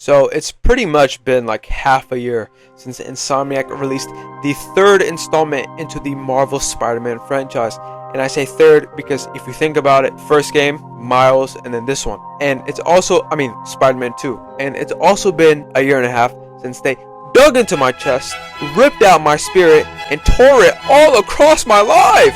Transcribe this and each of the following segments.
So it's pretty much been like half a year since Insomniac released the third installment into the Marvel Spider-Man franchise. And I say third because if you think about it, first game, Miles, and then this one. And it's also, Spider-Man 2. And it's also been a year and a half since they dug into my chest, ripped out my spirit, and tore it all across my life.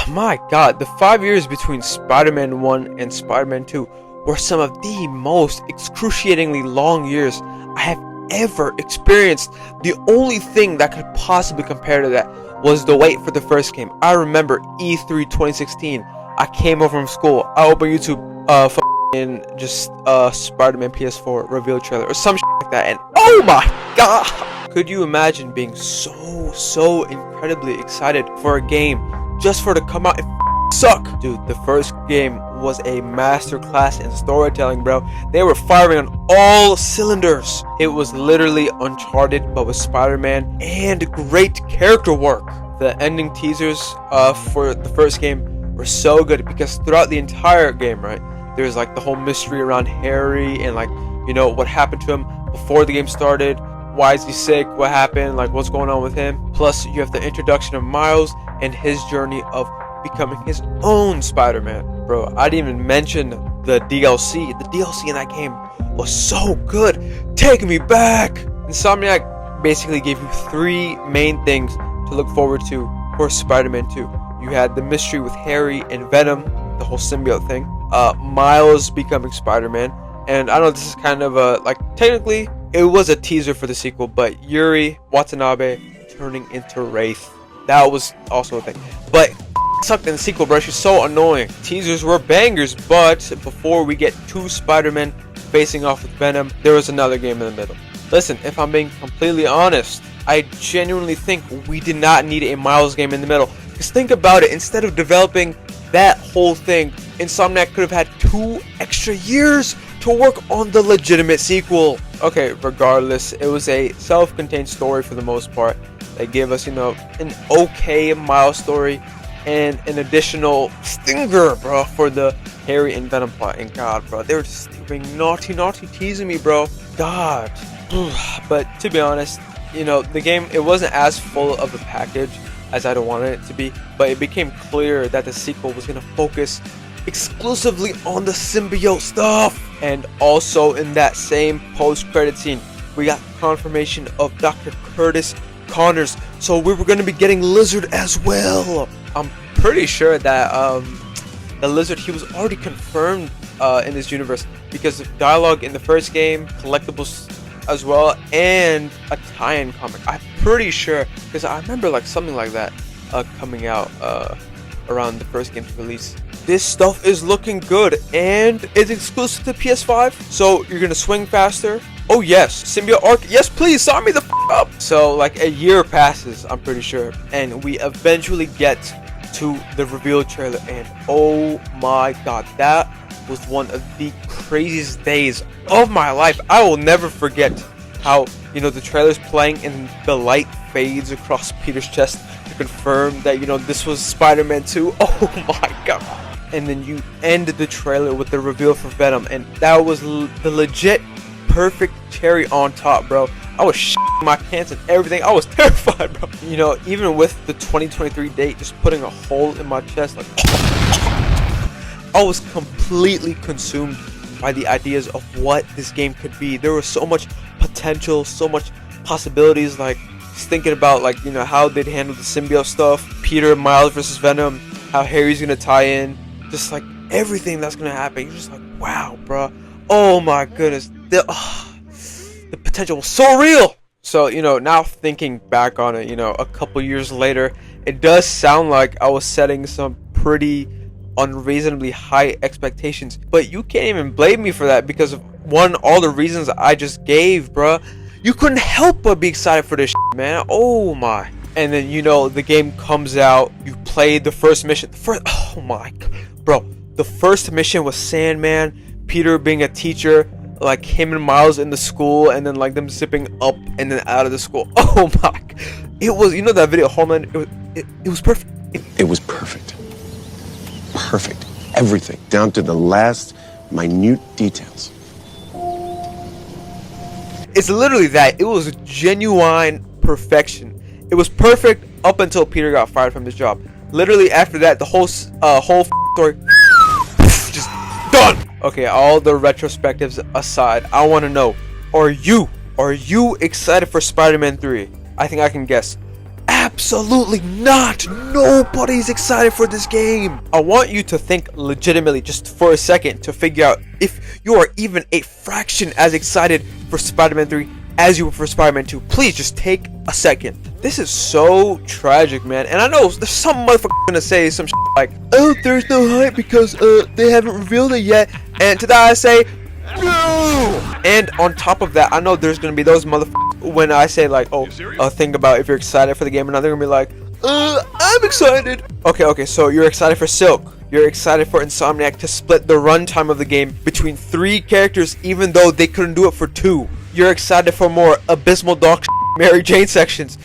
My god, the 5 years between Spider-Man 1 and Spider-Man 2 were some of the most excruciatingly long years I have ever experienced. The only thing that could possibly compare to that was the wait for the first game. I remember E3 2016. I came home from school. I opened YouTube, in just Spider-Man PS4 reveal trailer or some shit like that, and oh my god! Could you imagine being so incredibly excited for a game just for it to come out and suck? Dude, the first game was a masterclass in storytelling, bro. They were firing on all cylinders. It was literally Uncharted, but with Spider-Man, and great character work. The ending teasers for the first game were so good because throughout the entire game, right, there's like the whole mystery around Harry and like, you know, what happened to him before the game started. Why is he sick? What happened? Like, what's going on with him? Plus, you have the introduction of Miles and his journey of becoming his own Spider-Man. Bro, I didn't even mention the DLC. The DLC in that game was so good. Take me back! Insomniac basically gave you three main things to look forward to for Spider-Man 2. You had the mystery with Harry and Venom, the whole symbiote thing. Miles becoming Spider-Man. And I know this is kind of technically, it was a teaser for the sequel, but Yuri Watanabe turning into Wraith. That was also a thing. But sucked in the sequel, bro. She's so annoying. Teasers were bangers, but before we get two Spider-Men facing off with Venom, there was another game in the middle. Listen, if I'm being completely honest, I genuinely think we did not need a Miles game in the middle. Because think about it, instead of developing that whole thing, Insomniac could have had 2 extra years to work on the legitimate sequel. Okay, regardless, it was a self-contained story for the most part. They gave us, an okay Miles story and an additional stinger, bro, for the Harry and Venom plot. And God, bro, they were just being naughty teasing me, bro. God. But to be honest, the game, it wasn't as full of a package as I'd wanted it to be, but it became clear that the sequel was going to focus exclusively on the symbiote stuff. And also in that same post-credit scene, we got confirmation of Dr. Curtis Connors, so we were going to be getting Lizard as well. I'm pretty sure that the Lizard, he was already confirmed in this universe because of dialogue in the first game, collectibles as well, and a tie-in comic. I'm pretty sure, because I remember like something like that coming out around the first game's release. This stuff is looking good, and it's exclusive to PS5, so you're gonna swing faster. Oh yes, symbiote arc, yes please, sign me the up. So like a year passes, I'm pretty sure, and we eventually get to the reveal trailer, and oh my god, that was one of the craziest days of my life. I will never forget how, the trailer's playing and the light fades across Peter's chest to confirm that, this was Spider-Man 2. Oh my god. And then you end the trailer with the reveal for Venom, and that was the legit perfect cherry on top, bro. I was shitting my pants and everything. I was terrified, bro. Even with the 2023 date just putting a hole in my chest, like I was completely consumed by the ideas of what this game could be. There was so much potential, so much possibilities, like just thinking about how they'd handle the symbiote stuff, Peter and Miles versus Venom, how Harry's gonna tie in, just like everything that's gonna happen. You're just like, wow, bro. Oh my goodness. The potential was so real. So, now thinking back on it, a couple years later, it does sound like I was setting some pretty unreasonably high expectations. But you can't even blame me for that because of, one, all the reasons I just gave, bruh. You couldn't help but be excited for this shit, man. Oh my. And then, the game comes out. You play the first mission. Oh my god. Bro, the first mission was Sandman, Peter being a teacher, like him and Miles in the school, and then like them zipping up and then out of the school. Oh my. It was, that video, Homeland, it was perfect. It was perfect. Perfect. Everything, down to the last minute details. it's literally that. It was genuine perfection. It was perfect up until Peter got fired from his job. Literally after that, the whole story just done. Okay, all the retrospectives aside, I want to know, are you excited for Spider-Man 3? I think I can guess. Absolutely not. Nobody's excited for this game. I want you to think legitimately just for a second to figure out if you are even a fraction as excited for Spider-Man 3 as you were for Spider-Man 2. Please just take a second. This is so tragic, man. And I know there's some motherfucker gonna say some shit like, oh, there's no hype because they haven't revealed it yet. And to that I say, no! And on top of that, I know there's gonna be those motherfuckers when I say like, oh, think about if you're excited for the game or not. They're gonna be like, I'm excited. Okay, so you're excited for Silk. You're excited for Insomniac to split the runtime of the game between 3 characters even though they couldn't do it for 2. You're excited for more abysmal dog Mary Jane sections.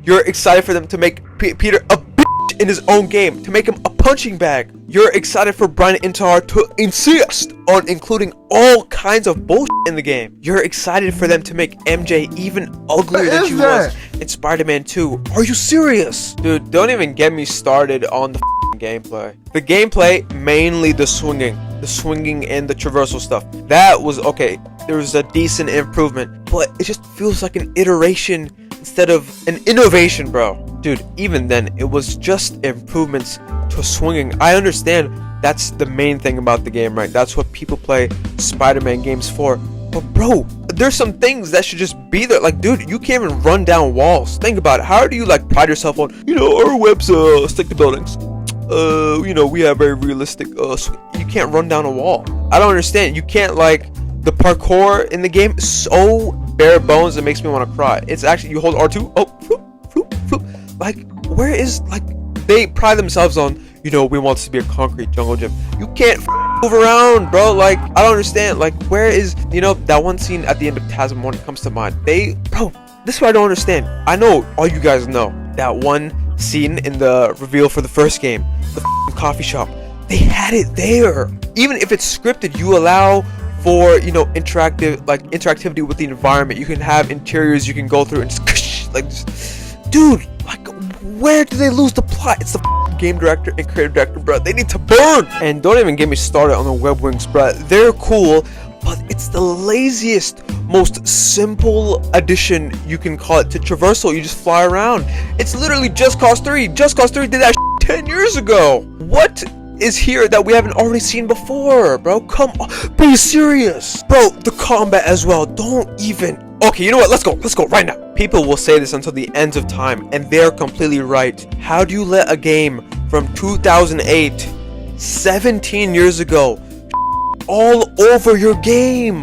You're excited for them to make Peter a bitch in his own game, to make him a punching bag. You're excited for Brian Intihar to insist on including all kinds of bullshit in the game. You're excited for them to make MJ even uglier than she was in Spider-Man 2. Are you serious? Dude, don't even get me started on the gameplay. The gameplay, mainly the swinging and the traversal stuff. That was okay. There was a decent improvement, but it just feels like an iteration instead of an innovation, bro. Dude, even then, it was just improvements to swinging. I understand that's the main thing about the game, right? That's what people play Spider-Man games for. But bro, there's some things that should just be there. Like, dude, you can't even run down walls. Think about it. How do you like pride yourself on, our webs stick to buildings? We have very realistic you can't run down a wall. I don't understand. You can't, like, the parkour in the game is so bare bones it makes me want to cry. It's actually, you hold R2, floop. Like, where is, like, they pride themselves on, we want this to be a concrete jungle gym. You can't move around, bro. Like, I don't understand. Like, where is, that one scene at the end of TASM 1 comes to mind. Bro, this is what I don't understand. I know all you guys know that one scene in the reveal for the first game, the coffee shop. They had it there. Even if it's scripted, you allow for interactivity with the environment. You can have interiors you can go through and just dude, like, where do they lose the plot? It's the game director and creative director, bro. They need to burn. And don't even get me started on the web wings, bro. They're cool, but it's the laziest, most simple addition you can call it to traversal. You just fly around. It's literally Just Cause 3. Just Cause 3 did that 10 years ago. What is here that we haven't already seen before, bro? Come on, be serious, bro. The combat as well. Don't even. Okay, you know what? Let's go right now. People will say this until the ends of time, and they're completely right. How do you let a game from 2008, 17 years ago, all over your game?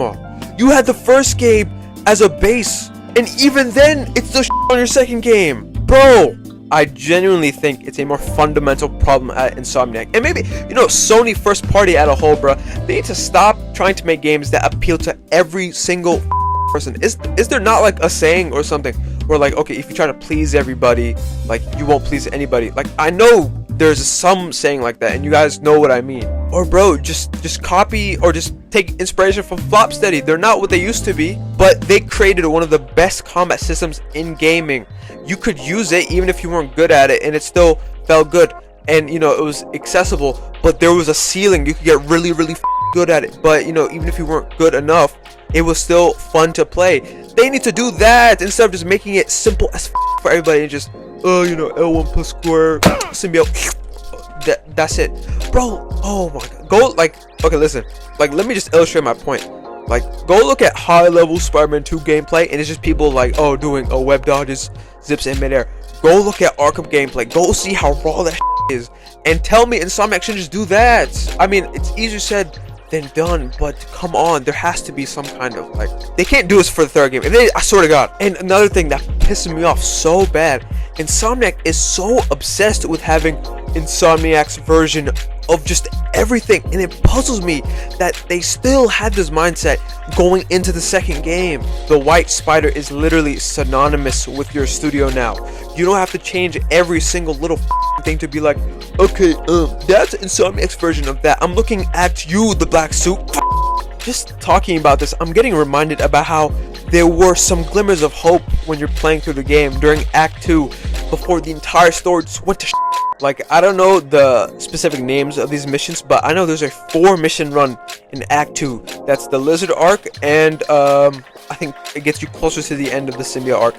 You had the first game as a base, and even then, it's the on your second game, bro. I genuinely think it's a more fundamental problem at Insomniac. And maybe, Sony first party at a whole, bro. They need to stop trying to make games that appeal to every single person. Is there not like a saying or something where, like, okay, if you try to please everybody, like, you won't please anybody? Like, I know there's some saying like that, and you guys know what I mean. Or bro, just copy or just take inspiration from Flopsteady. They're not what they used to be, but they created one of the best combat systems in gaming. You could use it even if you weren't good at it, and it still felt good. And it was accessible, but there was a ceiling. You could get really good at it, but even if you weren't good enough, it was still fun to play. They need to do that instead of just making it simple as for everybody and just L1 plus square symbiote. That's it, bro. Oh my god. Go, like, okay, listen, like, let me just illustrate my point. Like, go look at high level Spider-Man 2 gameplay, and it's just people like, doing web dodges, zips in midair. Go look at Arkham gameplay. Go see how raw that is, and tell me Insomniac should just do that. I mean, it's easier said than done, but come on, there has to be some kind of, like, they can't do this for the third game. I swear to God. And another thing that pisses me off so bad, Insomniac is so obsessed with having Insomniac's version of just everything, and it puzzles me that they still had this mindset going into the second game. The white spider is literally synonymous with your studio now. You don't have to change every single little thing to be like, okay, that's Insomniac's version of that. I'm looking at you, the black suit. Just talking about this, I'm getting reminded about how there were some glimmers of hope when you're playing through the game during Act 2 before the entire story just went to Like, I don't know the specific names of these missions, but I know there's a 4-mission run in Act 2. That's the Lizard arc, and I think it gets you closer to the end of the symbiote arc,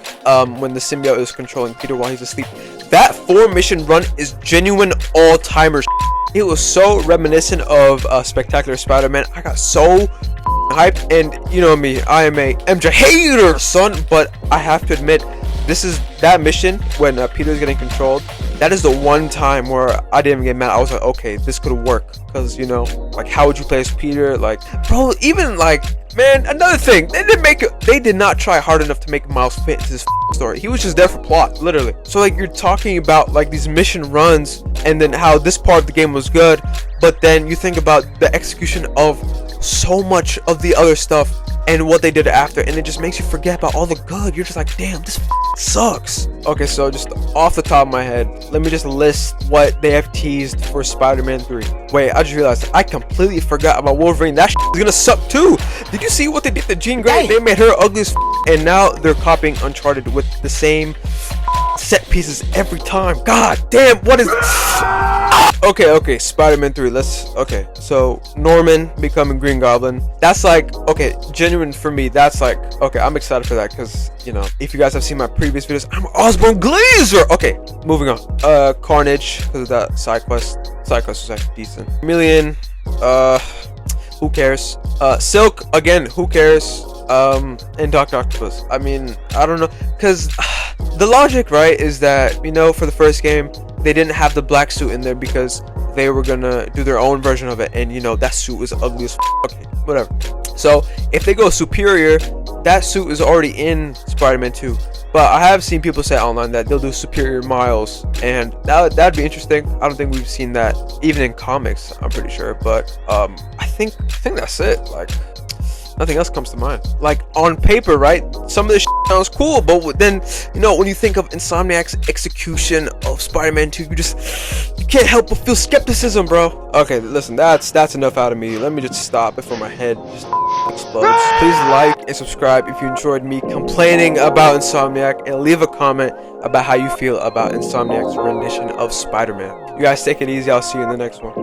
when the symbiote is controlling Peter while he's asleep. That 4-mission run is genuine all-timer. It was so reminiscent of Spectacular Spider-Man. I got so hyped, and you know me, I am a MJ hater, son, but I have to admit, this is that mission when Peter's getting controlled. That is the one time where I didn't even get mad. I was like, okay, this could work, because you know, like, how would you play as Peter? Like, bro, even like, man, another thing, they did not try hard enough to make Miles fit into this story. He was just there for plot, literally. So like, you're talking about like these mission runs, and then how this part of the game was good, but then you think about the execution of so much of the other stuff and what they did after, and it just makes you forget about all the good. You're just like, damn, this sucks. Okay, so just off the top of my head, let me just list what they have teased for Spider-Man 3. Wait, I just realized I completely forgot about Wolverine. That is gonna suck too. Did you see what they did to Jean Grey? They made her ugly as and now they're copying Uncharted with the same set pieces every time. God damn, what is Okay, Spider-Man 3, okay, so Norman becoming Green Goblin, that's like, okay, genuine for me, that's like, okay, I'm excited for that, because, you know, if you guys have seen my previous videos, I'm Osborn Glazer! Okay, moving on, Carnage, because of that side quest was actually decent. Chameleon, who cares, Silk, again, who cares, and Dr. Octopus, I mean, I don't know, because the logic, right, is that, you know, for the first game, they didn't have the black suit in there because they were gonna do their own version of it, and you know, that suit is ugly as okay, whatever. So if they go superior, that suit is already in Spider-Man 2, but I have seen people say online that they'll do superior Miles, and that'd be interesting. I don't think we've seen that even in comics, I'm pretty sure, but I think that's it. Like, nothing else comes to mind. Like, on paper, right, some of this sounds cool, but then, you know, when you think of Insomniac's execution of Spider-Man 2, you can't help but feel skepticism, bro. Okay, listen, that's enough out of me. Let me just stop before my head just explodes. Please like and subscribe if you enjoyed me complaining about Insomniac, and leave a comment about how you feel about Insomniac's rendition of Spider-Man. You guys take it easy. I'll see you in the next one.